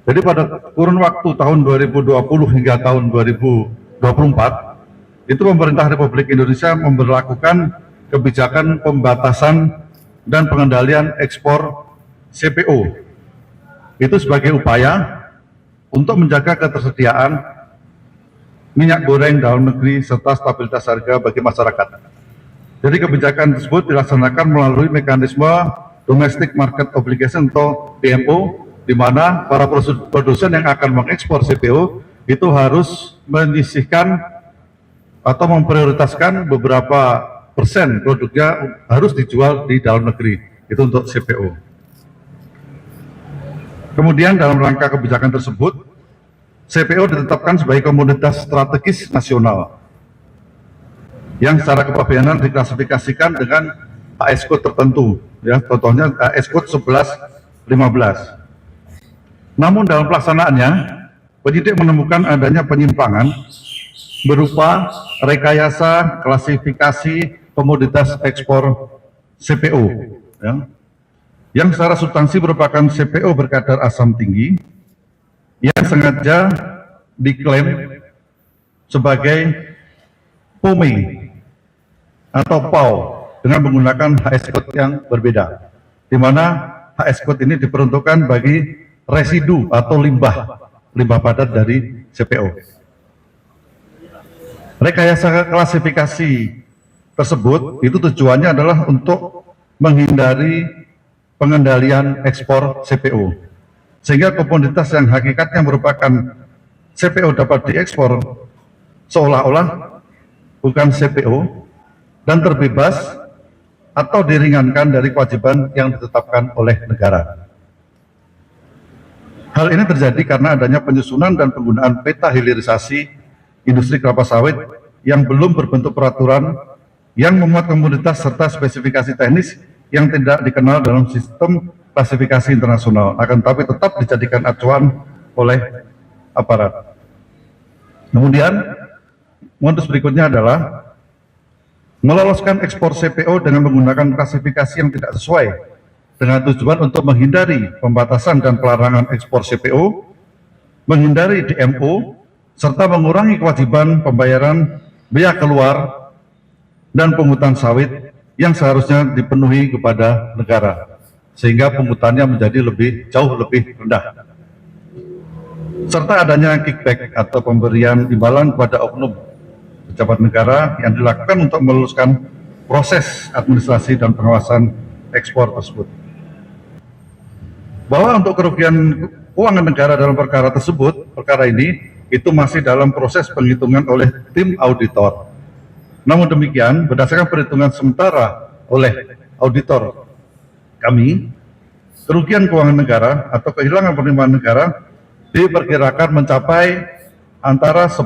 Jadi pada kurun waktu tahun 2020 hingga tahun 2024, itu pemerintah Republik Indonesia memberlakukan kebijakan pembatasan dan pengendalian ekspor CPO. Itu sebagai upaya untuk menjaga ketersediaan minyak goreng dalam negeri serta stabilitas harga bagi masyarakat. Jadi kebijakan tersebut dilaksanakan melalui mekanisme Domestic Market Obligation atau DMO, di mana para produsen yang akan mengekspor CPO itu harus menyisihkan atau memprioritaskan beberapa persen produknya harus dijual di dalam negeri, itu untuk CPO. Kemudian dalam rangka kebijakan tersebut, CPO ditetapkan sebagai komoditas strategis nasional yang secara kepabeanan diklasifikasikan dengan AS code tertentu, ya, contohnya AS code 1115. Namun dalam pelaksanaannya, penyidik menemukan adanya penyimpangan berupa rekayasa klasifikasi komoditas ekspor CPO, ya, yang secara substansi merupakan CPO berkadar asam tinggi yang sengaja diklaim sebagai POME atau PAO dengan menggunakan HS code yang berbeda, di mana HS code ini diperuntukkan bagi residu atau limbah padat dari CPO. Rekayasa klasifikasi tersebut itu tujuannya adalah untuk menghindari pengendalian ekspor CPO, sehingga komoditas yang hakikatnya merupakan CPO dapat diekspor seolah-olah bukan CPO dan terbebas atau diringankan dari kewajiban yang ditetapkan oleh negara. Hal ini terjadi karena adanya penyusunan dan penggunaan peta hilirisasi industri kelapa sawit yang belum berbentuk peraturan yang memuat komoditas serta spesifikasi teknis yang tidak dikenal dalam sistem klasifikasi internasional, akan tetapi tetap dijadikan acuan oleh aparat. Kemudian, modus berikutnya adalah meloloskan ekspor CPO dengan menggunakan klasifikasi yang tidak sesuai dengan tujuan untuk menghindari pembatasan dan pelarangan ekspor CPO, menghindari DMO, serta mengurangi kewajiban pembayaran biaya keluar dan pungutan sawit yang seharusnya dipenuhi kepada negara, sehingga pungutannya menjadi jauh lebih rendah. Serta adanya kickback atau pemberian imbalan kepada oknum pejabat negara yang dilakukan untuk meluluskan proses administrasi dan pengawasan ekspor tersebut. Bahwa untuk kerugian keuangan negara dalam perkara ini itu masih dalam proses penghitungan oleh tim auditor. Namun demikian, berdasarkan perhitungan sementara oleh auditor kami, kerugian keuangan negara atau kehilangan penerimaan negara diperkirakan mencapai antara 10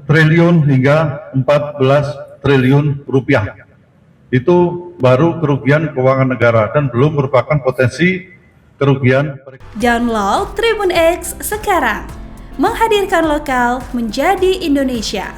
triliun hingga 14 triliun rupiah. Itu baru kerugian keuangan negara dan belum merupakan potensi kerugian. Download Tribun X sekarang, menghadirkan lokal menjadi Indonesia.